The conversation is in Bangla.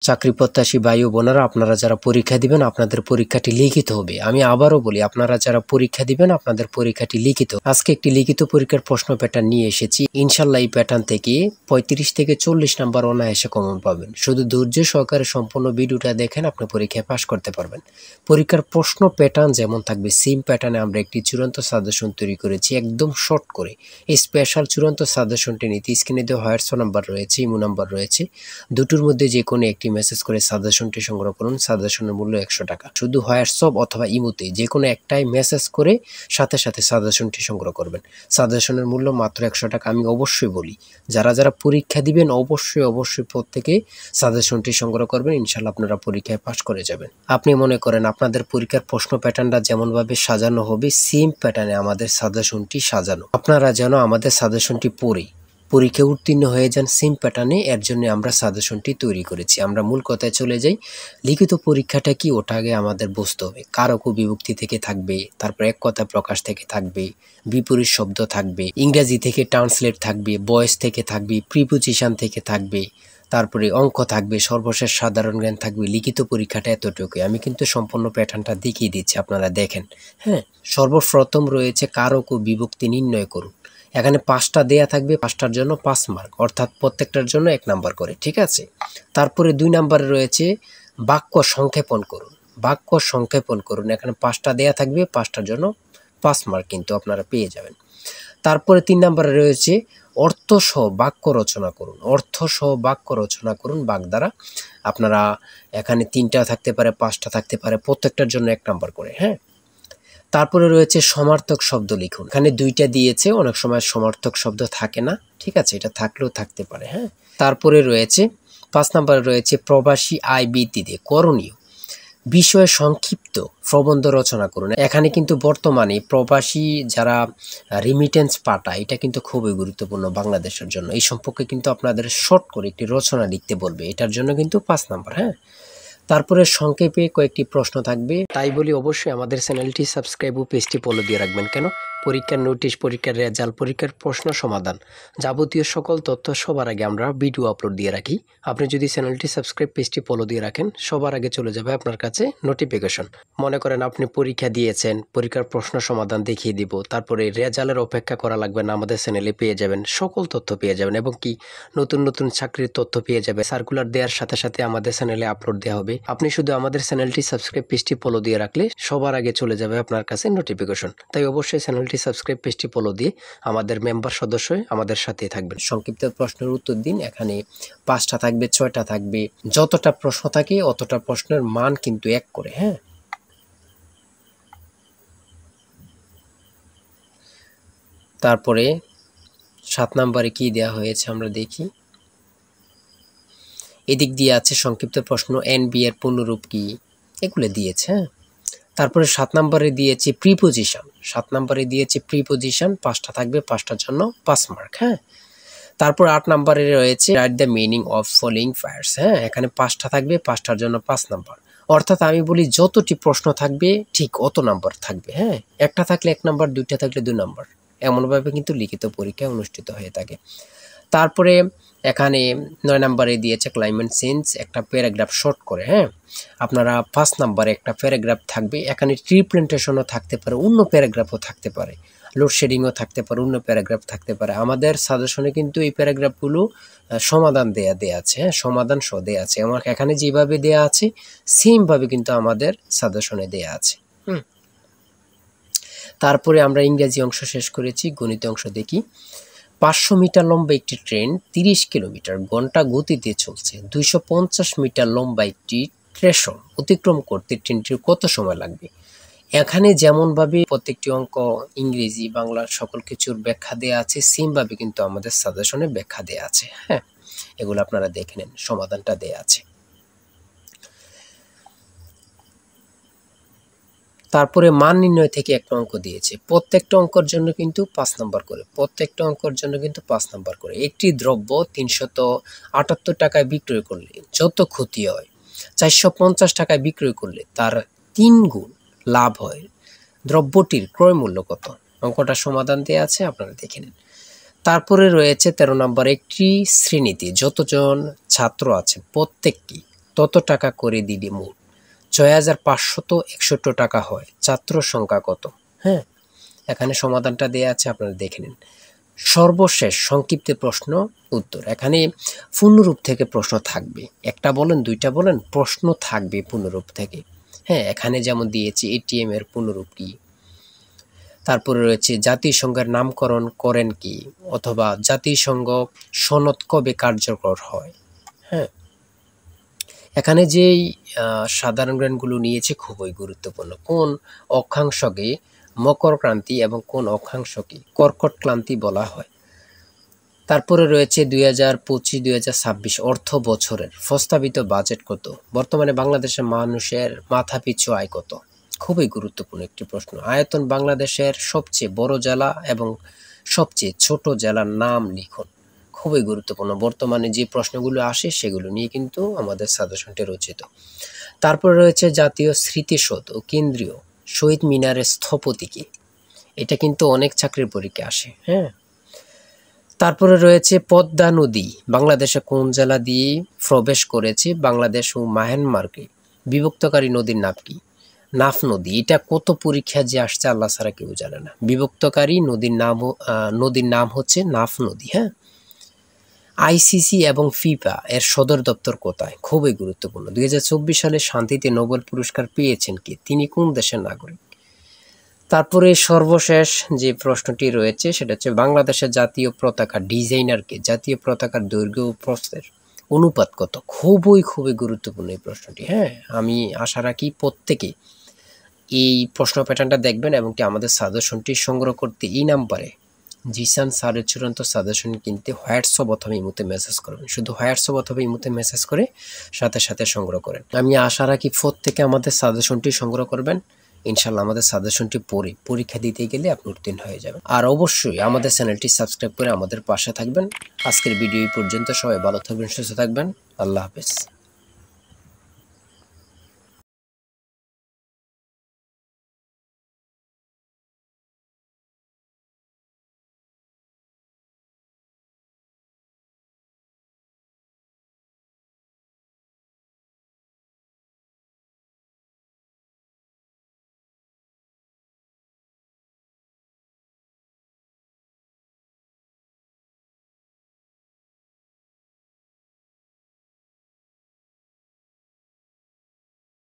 চাকরি প্রত্যাশী ভাই ও বোনেরা, আপনারা যারা পরীক্ষা দিবেন আপনাদের পরীক্ষাটি লিখিত হবে। আমি আবারও বলি, আপনারা যারা পরীক্ষা দিবেন আপনাদের পরীক্ষাটি লিখিত। আজকে একটি লিখিত পরীক্ষার প্রশ্ন প্যাটার্ন নিয়ে এসেছি। ইনশাল্লাহ এই প্যাটার্ন থেকে 35 থেকে 40 নাম্বার অনায়াসে কমন পাবেন। শুধু ধৈর্য সহকারে সম্পূর্ণ ভিডিওটা দেখেন, আপনি পরীক্ষায় পাশ করতে পারবেন। পরীক্ষার প্রশ্ন প্যাটার্ন যেমন থাকবে সেম প্যাটার্নে আমরা একটি চূড়ান্ত সাজেশন তৈরি করেছি, একদম শর্ট করে। এই স্পেশাল চূড়ান্ত সাজেশনটি নিতে স্ক্রিনে দেওয়া হোয়াটসঅ্যাপ নাম্বার রয়েছে, ইমো নাম্বার রয়েছে, দুটোর মধ্যে যে কোনো একটি মেসেজ করে সাজেশনটি সংগ্রহ করুন। সাজেশনের মূল্য 100 টাকা। শুধু হোয়াটসঅ্যাপ অথবা ইমোতে যে কোনো একটাই মেসেজ করে সাথে সাথে সাজেশনটি সংগ্রহ করবেন। সাজেশনের মূল্য মাত্র 100 টাকা। আমি অবশ্যই বলি, যারা যারা পরীক্ষা দিবেন অবশ্যই প্রত্যেকে সাজেশনটি সংগ্রহ করবেন। ইনশাল্লাহ আপনারা পরীক্ষায় পাশ করে যাবেন। আপনি মনে করেন আপনাদের পরীক্ষার প্রশ্ন প্যাটার্নটা যেমনভাবে সাজানো হবে সেম প্যাটার্নে আমাদের সাজেশনটি সাজানো। আপনারা যেন আমাদের সাজেশনটি পড়ে পরীক্ষা উত্তীর্ণ হয়ে যান সেম প্যাটার্নে, এর জন্য আমরা সাজেশনটি তৈরি করেছি। আমরা মূল কথায় চলে যাই। লিখিত পরীক্ষাটা কি, ওটা আগে আমাদের বুঝতে হবে। কারক ও বিভক্তি থেকে থাকবে, তারপর এক কথা প্রকাশ থেকে থাকবে, বিপরীত শব্দ থাকবে, ইংরেজি থেকে ট্রান্সলেট থাকবে, ভয়েস থেকে থাকবে, প্রিপোজিশন থেকে থাকবে, তারপরে অঙ্ক থাকবে, সর্বশেষ সাধারণ জ্ঞান থাকবে। লিখিত পরীক্ষাটা এতটুকুই। আমি কিন্তু সম্পূর্ণ প্যাটার্নটা দেখিয়ে দিচ্ছি, আপনারা দেখেন। হ্যাঁ, সর্বপ্রথম রয়েছে কারক ও বিভক্তি নির্ণয় করুন। এখানে 5টা দেয়া থাকবে, 5টার জন্য 5 মার্ক, অর্থাৎ প্রত্যেকটার জন্য 1 নাম্বার করে, ঠিক আছে। তারপরে 2 নাম্বারে রয়েছে বাক্য সংক্ষেপণ করুন। বাক্য সংক্ষেপণ করুন, এখানে 5টা দেয়া থাকবে, 5টার জন্য 5 মার্ক কিন্তু আপনারা পেয়ে যাবেন। তারপরে 3 নাম্বারে রয়েছে অর্থসহ বাক্য রচনা করুন। অর্থসহ বাক্য রচনা করুন বাক দ্বারা। আপনারা এখানে 3টা থাকতে পারে, 5টা থাকতে পারে, প্রত্যেকটার জন্য 1 নাম্বার করে। হ্যাঁ, তারপরে রয়েছে সমার্থক শব্দ লিখুন। এখানে 2টা দিয়েছে, অনেক সময় সমার্থক শব্দ থাকে না, ঠিক আছে, এটা থাকলেও থাকতে পারে। হ্যাঁ, তারপরে রয়েছে 5 নম্বরে রয়েছে প্রবাসী আয় বৃদ্ধিতে করণীয় বিষয়ে সংক্ষিপ্ত প্রবন্ধ রচনা করুন। এখানে কিন্তু বর্তমানে প্রবাসী যারা রিমিটেন্স পাঠায়, এটা কিন্তু খুবই গুরুত্বপূর্ণ বাংলাদেশের জন্য। এই সম্পর্কে কিন্তু আপনাদের শর্ট করে একটি রচনা লিখতে বলবে, এটার জন্য কিন্তু 5 নাম্বার। হ্যাঁ, তারপরে সংক্ষেপে কয়েকটি প্রশ্ন থাকবে। তাই বলি অবশ্যই আমাদের চ্যানেলটি সাবস্ক্রাইব ও পেজটি ফলো দিয়ে রাখবেন। কেন? পরীক্ষার নোটিশ, পরীক্ষার রেজাল্ট, পরীক্ষার প্রশ্ন সমাধান, যাবতীয় সকল তথ্য সবার আগে আমরা ভিডিও আপলোড দিয়ে রাখি। আপনি যদি চ্যানেলটি সাবস্ক্রাইব, পেজটি ফলো দিয়ে রাখেন, সবার আগে চলে যাবে আপনার কাছে নোটিফিকেশন। মনে করেন আপনি পরীক্ষা দিয়েছেন, পরীক্ষার প্রশ্ন সমাধান দেখিয়ে দিব, তারপরে রেজাল্টের অপেক্ষা করা লাগবে না, আমাদের চ্যানেলে পেয়ে যাবেন, সকল তথ্য পেয়ে যাবেন, এবং কি নতুন নতুন চাকরির তথ্য পেয়ে যাবে। সার্কুলার দেওয়ার সাথে সাথে আমাদের চ্যানেলে আপলোড দেওয়া হবে। আপনি শুধু আমাদের চ্যানেলটি সাবস্ক্রাইব, পেজটি ফলো দিয়ে রাখলে সবার আগে চলে যাবে আপনার কাছে নোটিফিকেশন। তাই অবশ্যই চ্যানেলটি সাবস্ক্রাইব, পেজটি ফলো দিয়ে আমাদের মেম্বার সদস্য হয়ে আমাদের সাথেই থাকবেন। সংক্ষিপ্ত প্রশ্নের উত্তর দিন। এখানে 5টা থাকবে, 6টা থাকবে, যতটা প্রশ্ন থাকে অতটা প্রশ্নের মান কিন্তু 1 করে। হ্যাঁ, তারপরে 7 নম্বরে কি দেওয়া হয়েছে আমরা দেখি। এদিক দিয়ে আছে সংক্ষিপ্ত প্রশ্ন, এনবি এর পূর্ণরূপ কি, এগুলো দিয়েছে। হ্যাঁ, তারপরে 7 নম্বরে দিয়েছে প্রিপোজিশন। 7 নম্বরে দিয়েছে প্রিপোজিশন, 5টা থাকবে, 5টার জন্য 5 মার্ক। হ্যাঁ, তারপর 8 নম্বরে রয়েছে write the meaning of following fires. হ্যাঁ, এখানে 5টা থাকবে, 5টার জন্য 5 নাম্বার। অর্থাৎ আমি বলি যতটি প্রশ্ন থাকবে ঠিক অত নাম্বার থাকবে। হ্যাঁ, একটা থাকলে 1 নাম্বার, 2টা থাকলে 2 নাম্বার, এমনভাবে কিন্তু লিখিত পরীক্ষা অনুষ্ঠিত হয়ে থাকে। তারপরে এখানে 9 নম্বরে দিয়েছে ক্লাইমেট চেঞ্জ, একটা প্যারাগ্রাফ শর্ট করে। হ্যাঁ, আপনারা 5 নম্বরে একটা প্যারাগ্রাফ থাকবে, এখানে ট্রি প্ল্যান্টেশনও থাকতে পারে, অন্য প্যারাগ্রাফও থাকতে পারে, লোডশেডিংও থাকতে পারে, অন্য প্যারাগ্রাফ থাকতে পারে। আমাদের সাজেশনে কিন্তু এই প্যারাগ্রাফগুলো সমাধান দেয়া আছে। হ্যাঁ, সমাধান সহ দেয়া আছে। আমার এখানে যেভাবে দেয়া আছে সেমভাবে কিন্তু আমাদের সাজেশনে দেয়া আছে। তারপরে আমরা ইংরেজি অংশ শেষ করেছি, গণিত অংশ দেখি। 500 মিটার লম্বা একটি ট্রেন 30 কিলোমিটার ঘন্টা গতিতে চলছে। 250 মিটার লম্বা একটি স্টেশন অতিক্রম করতে ট্রেনটির কত সময় লাগবে? এখানে যেমনভাবে প্রত্যেকটি অঙ্ক ইংরেজি, বাংলা সকল কিছুর ব্যাখ্যা দেওয়া আছে, সেমভাবে কিন্তু আমাদের সাজেশনে ব্যাখ্যা দেওয়া আছে। হ্যাঁ, এগুলো আপনারা দেখে নেন, সমাধানটা দেওয়া আছে। তারপরে মান নির্ণয় থেকে একটা অঙ্ক দিয়েছে, প্রত্যেকটা অঙ্কের জন্য কিন্তু 5 নাম্বার করে, প্রত্যেকটা অঙ্কের জন্য কিন্তু 5 নাম্বার করে। একটি দ্রব্য 378 টাকায় বিক্রয় করলে যত ক্ষতি হয়, 450 টাকায় বিক্রয় করলে তার 3 গুণ লাভ হয়, দ্রব্যটির ক্রয় মূল্য কত? অঙ্কটা সমাধান দেওয়া আছে, আপনারা দেখে নিন। তারপরে রয়েছে 13 নম্বর, একটি শ্রেণীতে যতজন ছাত্র আছে প্রত্যেকটি তত টাকা করে দিলে মোট ৬৫৬১ টাকা হয়। ছাত্র সংখ্যা কত? হ্যাঁ, এখানে সমাধানটা দেয়া আছে, আপনারা দেখে নিন। সর্বশেষ সংক্ষিপ্ত প্রশ্ন উত্তর। এখানে পূর্ণরূপ থেকে প্রশ্ন থাকবে, একটা বলেন দুইটা বলেন, প্রশ্ন থাকবে পূর্ণরূপ থেকে। হ্যাঁ, এখানে যেমন দিয়েছি এটিএম এর পূর্ণরূপ কি, তারপরে রয়েছে জাতিসংঘের নামকরণ করেন কি, অথবা জাতিসংঘ সনদ কবে কার্যকর হয়। হ্যাঁ, এখানে যেই সাধারণ জ্ঞানগুলো নিয়েছে খুবই গুরুত্বপূর্ণ। কোন অক্ষাংশকে মকর ক্রান্তি এবং কোন অক্ষাংশকে কর্কট ক্রান্তি বলা হয়। তারপরে রয়েছে 2025-2026 অর্থ বছরের প্রস্তাবিত বাজেট কত। বর্তমানে বাংলাদেশের মানুষের মাথাপিছু আয় কত। খুবই গুরুত্বপূর্ণ একটি প্রশ্ন। আয়তন বাংলাদেশের সবচেয়ে বড় জেলা এবং সবচেয়ে ছোট জেলার নাম লিখুন। খুবই গুরুত্বপূর্ণ। বর্তমানে যে প্রশ্নগুলো আসে সেগুলো নিয়ে কিন্তু আমাদের সাজেশনটি রচিত। তারপরে রয়েছে জাতীয় স্মৃতিসৌধ ও কেন্দ্রীয় শহীদ মিনারের স্থপতি কে। এটা কিন্তু অনেক চাকরির পরীক্ষা আসে। হ্যাঁ, তারপরে রয়েছে পদ্মা নদী বাংলাদেশে কোন জেলা দিয়ে প্রবেশ করেছে। বাংলাদেশ ও মায়ানমারকে বিভক্তকারী নদীর নাম কি? নাফ নদী। এটা কত পরীক্ষা যে আসছে আল্লাহ ছাড়া কেউ জানে না। বিভক্তকারী নদীর নাম হচ্ছে নাফ নদী। হ্যাঁ, আইসিসি এবং ফিফা এর সদর দপ্তর কোথায়? খুবই গুরুত্বপূর্ণ। 2024 সালে শান্তিতে নোবেল পুরস্কার পেয়েছেন কে? তিনি কোন দেশের নাগরিক? তারপরে সর্বশেষ যে প্রশ্নটি রয়েছে সেটা হচ্ছে বাংলাদেশের জাতীয় পতাকা ডিজাইনারকে। জাতীয় পতাকার দৈর্ঘ্য ও প্রস্থের অনুপাত কত? খুবই গুরুত্বপূর্ণ এই প্রশ্নটি। হ্যাঁ, আমি আশা রাখি প্রত্যেকে এই প্রশ্ন প্যাটার্নটা দেখবেন এবং কি আমাদের সাজেশনটি সংগ্রহ করতে এই নাম্বারে জিসান স্যারের চূড়ান্ত সাজেশন কিনতে হোয়াটসঅ্যাপ অথবা ইমোতে মেসেজ করবেন। শুধু হোয়াটসঅ্যাপ অথবা ইমোতে মেসেজ করে সাথে সংগ্রহ করেন। আমি আশা রাখি প্রত্যেকে আমাদের সাজেশনটি সংগ্রহ করবেন। ইনশাল্লাহ আমাদের সাজেশনটি পড়ে পরীক্ষা দিতে গেলে আপনি উত্তীর্ণ হয়ে যাবেন। আর অবশ্যই আমাদের চ্যানেলটি সাবস্ক্রাইব করে আমাদের পাশে থাকবেন। আজকের ভিডিও এই পর্যন্ত। সবাই ভালো থাকবেন, সুস্থ থাকবেন। আল্লাহ হাফেজ।